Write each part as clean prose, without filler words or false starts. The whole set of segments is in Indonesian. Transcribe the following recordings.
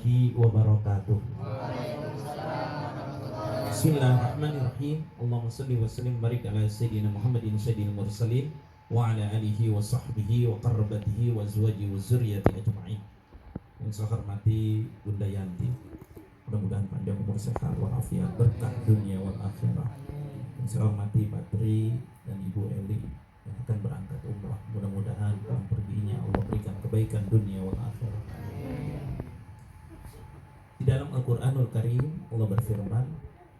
warahmatullahi wabarakatuh. Bismillahirrahmanirrahim. Allahumma salli wa sallim barik ala sayyidina Muhammadin sayyidil mursalin wa ala alihi wa sahbihi wa qarrabatihi wa azwaji wa zurriyyati ajma'in. Yang saya hormati Bunda Yanti, mudah-mudahan panjang umur sehat walafiat berkah dunia wal akhirah. Yang saya hormati Pak Tri dan Ibu Eli yang akan berangkat umrah, mudah-mudahan dalam perginya Allah berikan kebaikan dunia wal akhirah. Di dalam Al-Qur'anul Karim Allah berfirman,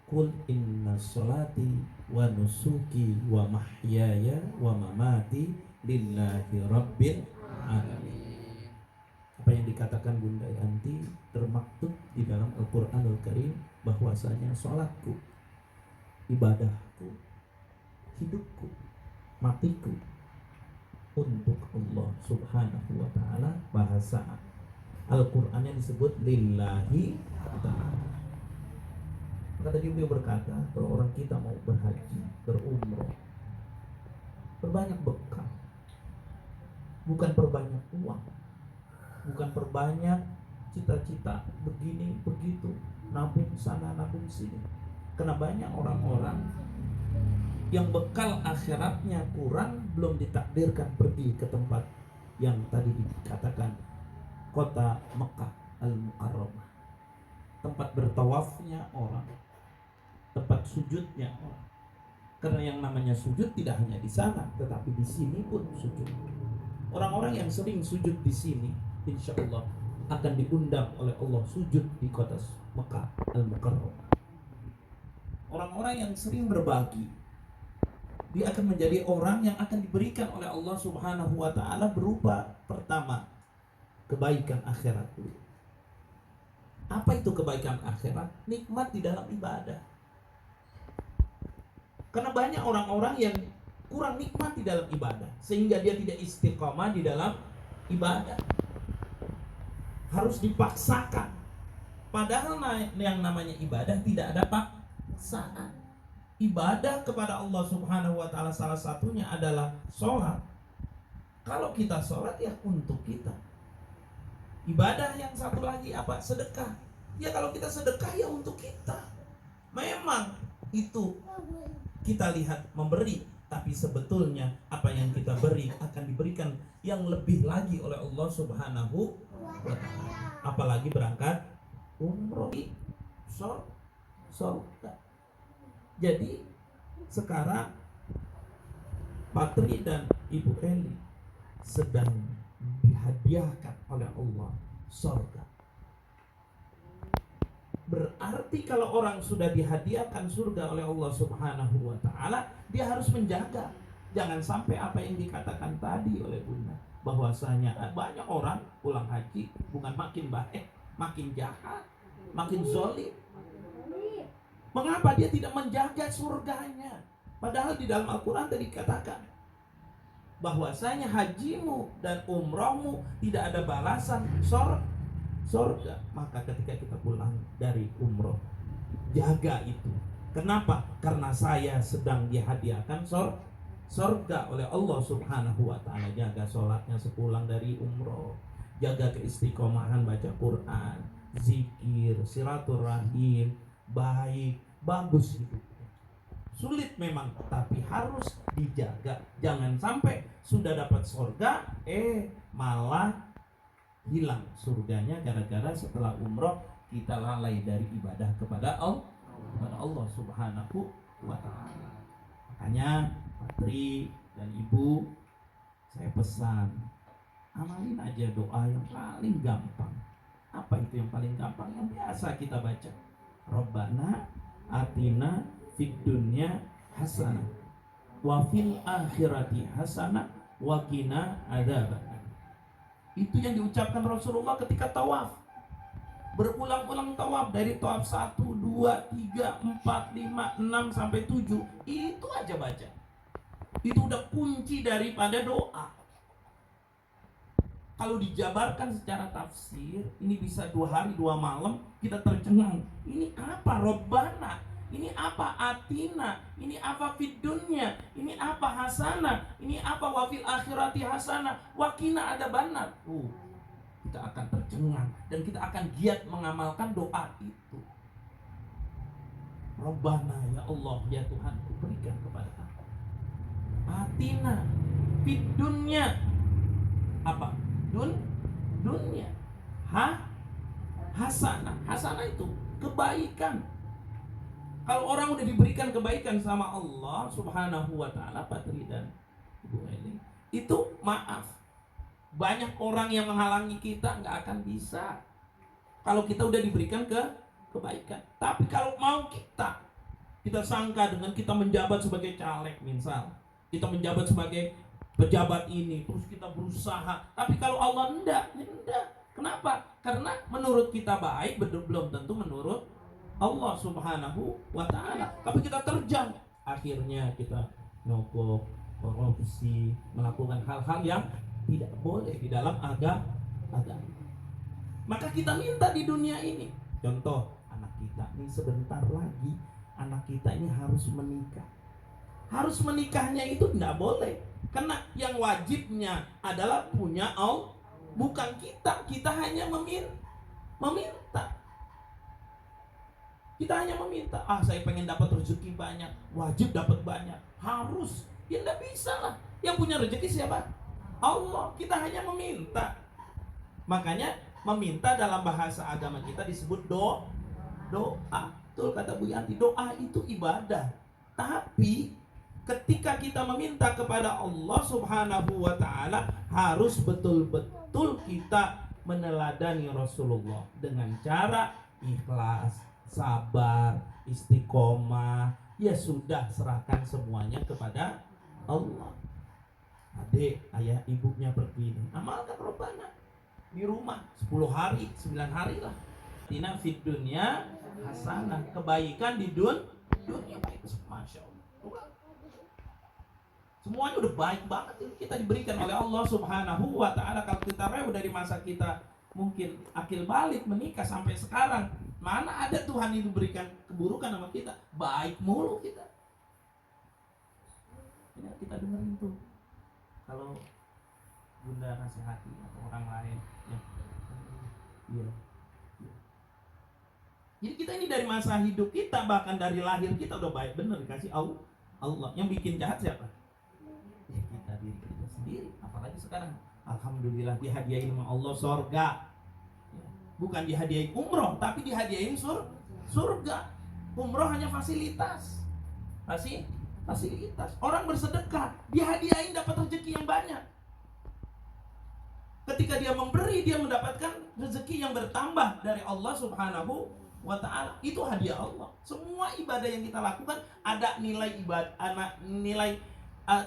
"Qul inna sholati wa nusuki wa mahyaya wa mamati lillahi rabbil alamin." Apa yang dikatakan Bunda Yanti termaktub di dalam Al-Qur'anul Karim bahwasanya sholatku, ibadahku, hidupku, matiku untuk Allah Subhanahu wa ta'ala. Bahasa Al-Qur'an yang disebut lillahi ta'ala. Maka tadi beliau berkata, kalau orang kita mau berhaji, berumroh, perbanyak bekal, bukan perbanyak uang, bukan perbanyak cita-cita begini begitu, nabung sana nabung sini. Karena banyak orang-orang yang bekal akhiratnya kurang, belum ditakdirkan pergi ke tempat yang tadi dikatakan kota Mekah Al-Mukarramah, tempat bertawafnya orang, tempat sujudnya orang. Karena yang namanya sujud tidak hanya di sana, tetapi di sini pun sujud. Orang-orang yang sering sujud di sini, insya Allah akan diundang oleh Allah sujud di kota Mekah Al-Mukarramah. Orang-orang yang sering berbagi, dia akan menjadi orang yang akan diberikan oleh Allah Subhanahu wa ta'ala berupa pertama, kebaikan akhirat dulu. Apa itu kebaikan akhirat? Nikmat di dalam ibadah. Karena banyak orang-orang yang kurang nikmat di dalam ibadah, sehingga dia tidak istiqomah di dalam ibadah. Harus dipaksakan. Padahal yang namanya ibadah tidak ada paksaan. Ibadah kepada Allah Subhanahu wa ta'ala salah satunya adalah sholat. Kalau kita sholat ya untuk kita. Ibadah yang satu lagi apa? Sedekah. Ya kalau kita sedekah ya untuk kita. Memang itu kita lihat memberi, tapi sebetulnya apa yang kita beri akan diberikan yang lebih lagi oleh Allah Subhanahu wa ta'ala. Apalagi berangkat umroh, surga. Jadi sekarang Pak Tri dan Ibu Eli sedang dihadiahkan oleh Allah surga. Berarti kalau orang sudah dihadiahkan surga oleh Allah Subhanahu wa ta'ala, dia harus menjaga. Jangan sampai apa yang dikatakan tadi oleh Bunda, bahwasanya banyak orang pulang haji bukan makin baik, makin jahat, makin zolim. Mengapa dia tidak menjaga surganya? Padahal di dalam Al-Quran tadi dikatakan bahwasanya hajimu dan umrohmu tidak ada balasan surga. Maka ketika kita pulang dari umroh, jaga itu. Kenapa? Karena saya sedang dihadiahkan surga oleh Allah Subhanahu wa ta'ala. Jaga sholatnya sepulang dari umroh, jaga keistiqomahan baca Quran, zikir, silaturahim, baik, bagus hidupnya. Sulit memang, tapi harus dijaga. Jangan sampai sudah dapat surga, malah hilang surganya gara-gara setelah umroh kita lalai dari ibadah kepada Allah Subhanahu wa ta'ala. Makanya Pak Tri dan Ibu, saya pesan, amalin aja doa yang paling gampang. Apa itu yang paling gampang? Yang biasa kita baca, Rabbana atina fid dunya hasanah wa fil akhirati hasanah wa qina adzabannar. Itu yang diucapkan Rasulullah ketika tawaf. Berulang-ulang tawaf dari tawaf 1, 2, 3, 4, 5, 6 sampai 7. Itu aja baca. Itu udah kunci daripada doa. Kalau dijabarkan secara tafsir, ini bisa 2 hari 2 malam kita tercengang. Ini apa? Robbana. Ini apa? Atina. Ini apa? Fid dunya. Ini apa? Hasanah. Ini apa? Wafil akhirati hasanah. Wakina ada banat. kita akan tercengang dan kita akan giat mengamalkan doa itu. Rabbana, ya Allah, ya Tuhan, berikan kepada aku atina fid dunya, apa? Dunia. Hasanah. Hasanah itu kebaikan. Kalau orang udah diberikan kebaikan sama Allah Subhanahu wa taala, Patri dan Ibu Eli, itu maaf, banyak orang yang menghalangi kita nggak akan bisa. Kalau kita udah diberikan kebaikan. Tapi kalau mau kita sangka dengan kita menjabat sebagai caleg, misal kita menjabat sebagai pejabat ini, terus kita berusaha. Tapi kalau Allah enggak. Kenapa? Karena menurut kita baik, belum tentu menurut Allah Subhanahu wa ta'ala. Tapi kita terjang, akhirnya kita nyogok, korupsi, melakukan hal-hal yang tidak boleh di dalam agama. Maka kita minta di dunia ini. Contoh, anak kita ini sebentar lagi, anak kita ini harus menikah. Harus menikahnya itu tidak boleh, karena yang wajibnya adalah punya Allah, bukan kita. Kita hanya meminta. Kita hanya meminta. Saya pengen dapat rezeki banyak, wajib dapat banyak, harus. Ya tidak bisa lah. Yang punya rezeki siapa? Allah. Kita hanya meminta. Makanya meminta dalam bahasa agama kita disebut doa. Betul kata Bu Yanti, doa itu ibadah. Tapi ketika kita meminta kepada Allah Subhanahu wa ta'ala, harus betul-betul kita meneladani Rasulullah dengan cara ikhlas, sabar, istiqomah. Ya sudah, serahkan semuanya kepada Allah. Adik, ayah, ibunya begini, amalkan Rabbana di rumah 10 hari, 9 hari lah. Tina fid dunya hasanah, kebaikan di dunia baik. Masya Allah, semuanya udah baik banget kita diberikan oleh Allah Subhanahu wa ta'ala. Kalau kita rewel dari masa kita mungkin akil balik menikah sampai sekarang, mana ada Tuhan itu berikan keburukan sama kita, baik mulu kita. Ini kita dengerin tuh kalau bunda nasihati atau orang lain ya. Iya. Jadi kita ini dari masa hidup kita, bahkan dari lahir kita udah baik bener dikasih Allah. Yang bikin jahat siapa? Ya kita, diri kita sendiri. Apalagi sekarang, alhamdulillah dihadiahin sama Allah surga. Bukan dihadiahin umroh, tapi dihadiahin surga. Umroh hanya fasilitas. Fasilitas. Orang bersedekah, dihadiahin dapat rezeki yang banyak. Ketika dia memberi, dia mendapatkan rezeki yang bertambah dari Allah Subhanahu wa ta'ala. Itu hadiah Allah. Semua ibadah yang kita lakukan ada nilai ibadah, nilai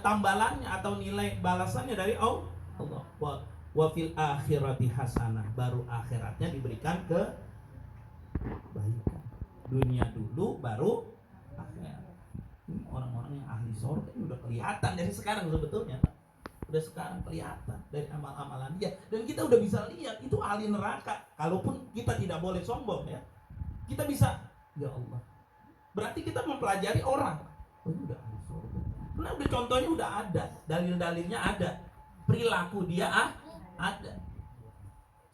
tambalannya atau nilai balasannya dari Allah. Wa fil akhirati hasanah, baru akhiratnya diberikan kebaikan. Dunia dulu baru akhirat. Orang-orang yang ahli surga ini udah kelihatan dari sekarang sebetulnya. Udah sekarang kelihatan dari amal-amalan dia, dan kita udah bisa lihat itu ahli neraka. Kalaupun kita tidak boleh sombong ya, kita bisa, ya Allah, berarti kita mempelajari orang. Oh, ini udah ahli surga. Karena udah contohnya udah ada, dalil-dalilnya ada, perilaku dia ada.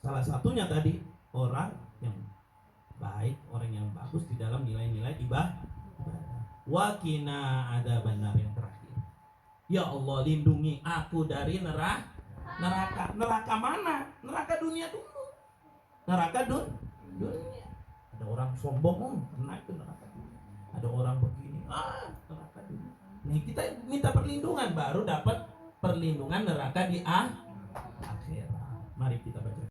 Salah satunya tadi orang yang baik, orang yang bagus di dalam nilai-nilai ibadah. Wakina ada benar yang terakhir. Ya Allah, lindungi aku dari neraka. Neraka mana? Neraka dunia dulu. Neraka dunia. Ada orang sombong, kena itu neraka dunia. Ada orang begini, neraka dunia. Nih kita minta perlindungan, baru dapat perlindungan neraka di akhirat. Mari kita baca.